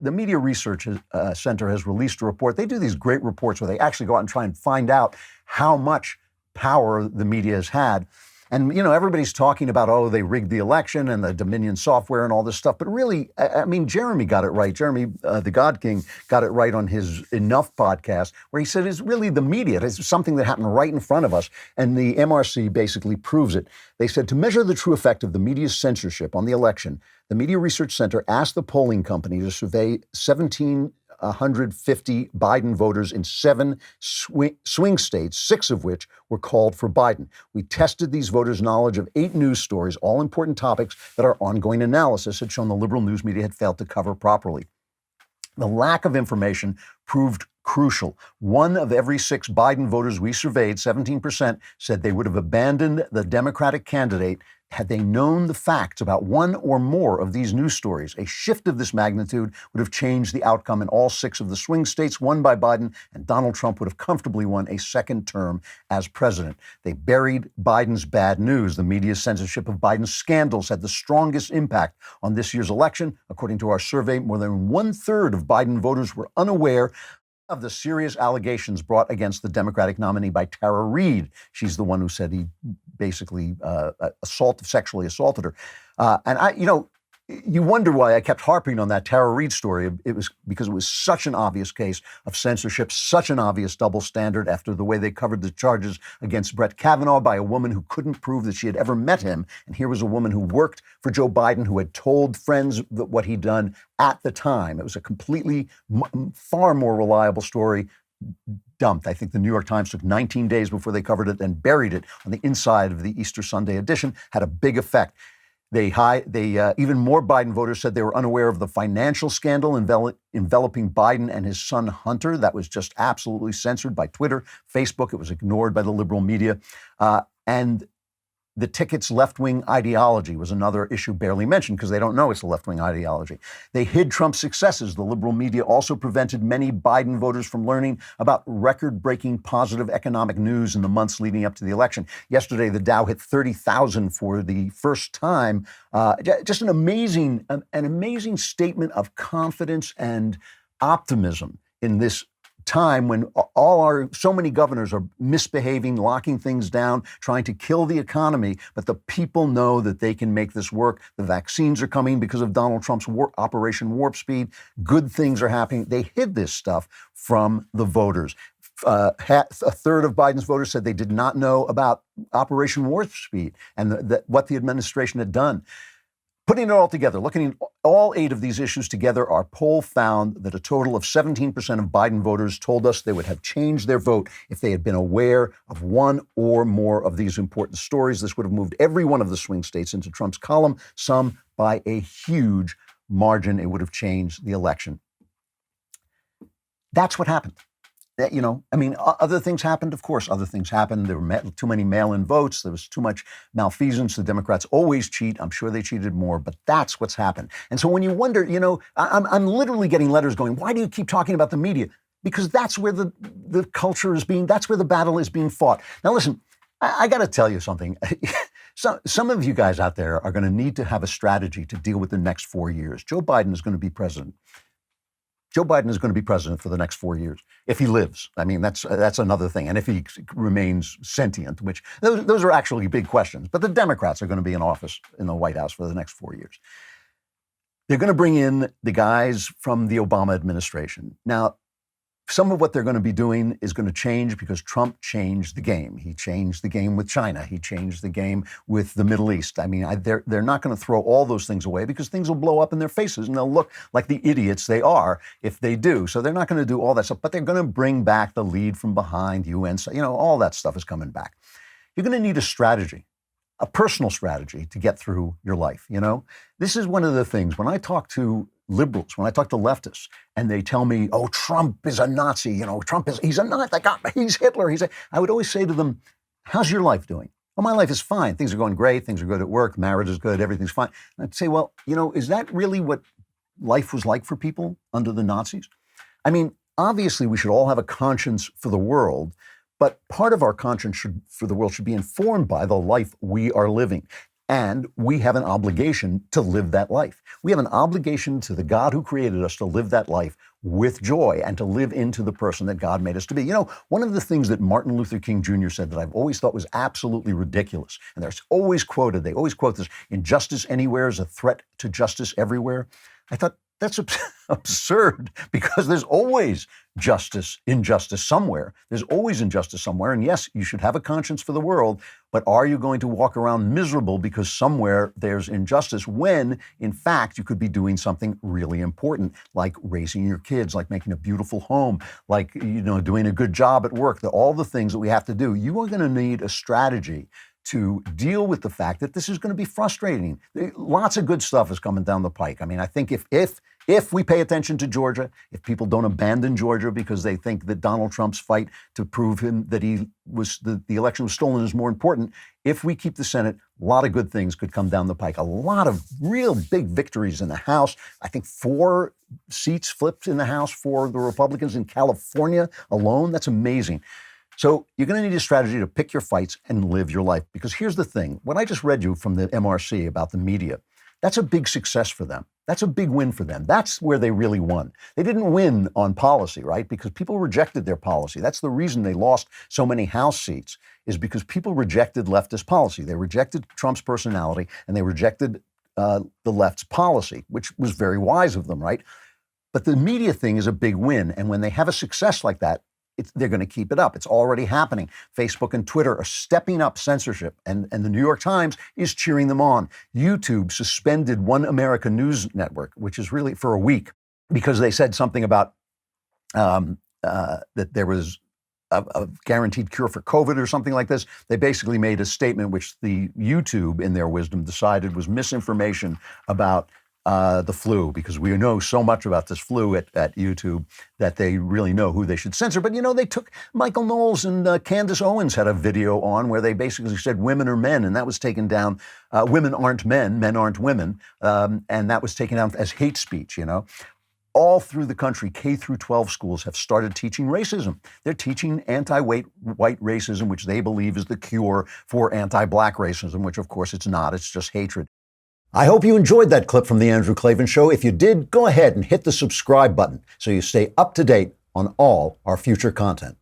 the Media Research Center has released a report. They do these great reports where they actually go out and try and find out how much power the media has had. And, everybody's talking about, they rigged the election and the Dominion software and all this stuff. But really, Jeremy got it right. Jeremy, the God King, got it right on his Enough podcast, where he said it's really the media. It's something that happened right in front of us. And the MRC basically proves it. They said to measure the true effect of the media's censorship on the election, the Media Research Center asked the polling company to survey 1,750 Biden voters in 7 swing states, 6 of which were called for Biden. We tested these voters' knowledge of 8 news stories, all important topics that our ongoing analysis had shown the liberal news media had failed to cover properly. The lack of information proved crucial. 1 of every 6 Biden voters we surveyed, 17%, said they would have abandoned the Democratic candidate had they known the facts about 1 or more of these news stories. A shift of this magnitude would have changed the outcome in all 6 of the swing states won by Biden, and Donald Trump would have comfortably won a second term as president. They buried Biden's bad news. The media's censorship of Biden's scandals had the strongest impact on this year's election. According to our survey, more than 1/3 of Biden voters were unaware of the serious allegations brought against the Democratic nominee by Tara Reade. She's the one who said he basically sexually assaulted her. You wonder why I kept harping on that Tara Reade story. It was because it was such an obvious case of censorship, such an obvious double standard after the way they covered the charges against Brett Kavanaugh by a woman who couldn't prove that she had ever met him. And here was a woman who worked for Joe Biden, who had told friends what he'd done at the time. It was a completely far more reliable story. Dumped. I think the New York Times took 19 days before they covered it and buried it on the inside of the Easter Sunday edition. Had a big effect. Even more Biden voters said they were unaware of the financial scandal enveloping Biden and his son Hunter. That was just absolutely censored by Twitter, Facebook. It was ignored by the liberal media. And the ticket's left-wing ideology was another issue barely mentioned because they don't know it's a left-wing ideology. They hid Trump's successes. The liberal media also prevented many Biden voters from learning about record-breaking positive economic news in the months leading up to the election. Yesterday, the Dow hit 30,000 for the first time. Just an amazing statement of confidence and optimism in this time when so many governors are misbehaving, locking things down, trying to kill the economy, but the people know that they can make this work. The vaccines are coming because of Donald Trump's Operation Warp Speed. Good things are happening. They hid this stuff from the voters. A third of Biden's voters said they did not know about Operation Warp Speed and what the administration had done. Putting it all together, looking at all 8 of these issues together, our poll found that a total of 17% of Biden voters told us they would have changed their vote if they had been aware of 1 or more of these important stories. This would have moved every one of the swing states into Trump's column, some by a huge margin. It would have changed the election. That's what happened. Other things happened, of course. Other things happened. There were too many mail-in votes. There was too much malfeasance. The Democrats always cheat. I'm sure they cheated more, but that's what's happened. And so when you wonder, I'm literally getting letters going, why do you keep talking about the media? Because that's where the culture is that's where the battle is being fought. Now, listen, I got to tell you something. Some of you guys out there are going to need to have a strategy to deal with the next 4 years. Joe Biden is going to be president. Joe Biden is going to be president for the next 4 years, if he lives. That's another thing. And if he remains sentient, which those are actually big questions. But the Democrats are going to be in office in the White House for the next 4 years. They're going to bring in the guys from the Obama administration. Now, some of what they're going to be doing is going to change because Trump changed the game. He changed the game with China. He changed the game with the Middle East. They're not going to throw all those things away because things will blow up in their faces and they'll look like the idiots they are if they do. So they're not going to do all that stuff, but they're going to bring back the lead from behind, UN, all that stuff is coming back. You're going to need a strategy, a personal strategy to get through your life. This is one of the things when I talk to liberals, when I talk to leftists, and they tell me, "Oh, Trump is a Nazi. He's a Nazi. He's Hitler." I would always say to them, "How's your life doing?" "Well, my life is fine. Things are going great. Things are good at work. Marriage is good. Everything's fine." And I'd say, "Well, is that really what life was like for people under the Nazis?" Obviously, we should all have a conscience for the world, but part of our conscience for the world should be informed by the life we are living. And we have an obligation to live that life. We have an obligation to the God who created us to live that life with joy and to live into the person that God made us to be. You know, one of the things that Martin Luther King Jr. said that I've always thought was absolutely ridiculous, and they're always quoted, they always quote this: injustice anywhere is a threat to justice everywhere. I thought that's absurd, because there's always injustice somewhere. There's always injustice somewhere. And yes, you should have a conscience for the world, but are you going to walk around miserable because somewhere there's injustice when, in fact, you could be doing something really important, like raising your kids, like making a beautiful home, like, doing a good job at work, all the things that we have to do. You are going to need a strategy to deal with the fact that this is going to be frustrating. Lots of good stuff is coming down the pike. I mean, I think if we pay attention to Georgia, if people don't abandon Georgia because they think that Donald Trump's fight to prove him that the election was stolen is more important, if we keep the Senate, a lot of good things could come down the pike. A lot of real big victories in the House. I think 4 seats flipped in the House for the Republicans in California alone. That's amazing. So you're going to need a strategy to pick your fights and live your life. Because here's the thing. What I just read you from the MRC about the media, that's a big success for them. That's a big win for them. That's where they really won. They didn't win on policy, right? Because people rejected their policy. That's the reason they lost so many House seats, is because people rejected leftist policy. They rejected Trump's personality, and they rejected the left's policy, which was very wise of them, right? But the media thing is a big win. And when they have a success like that, they're going to keep it up. It's already happening. Facebook and Twitter are stepping up censorship, and the New York Times is cheering them on. YouTube suspended One America News Network, which is really for a week, because they said something about that there was a guaranteed cure for COVID or something like this. They basically made a statement which the YouTube, in their wisdom, decided was misinformation about the flu, because we know so much about this flu at YouTube that they really know who they should censor. But, they took Michael Knowles and Candace Owens had a video on where they basically said women are men, and that was taken down. Women aren't men aren't women. And that was taken down as hate speech, All through the country, K through 12 schools have started teaching racism. They're teaching anti-white racism, which they believe is the cure for anti-black racism, which of course it's not. It's just hatred. I hope you enjoyed that clip from The Andrew Klavan Show. If you did, go ahead and hit the subscribe button so you stay up to date on all our future content.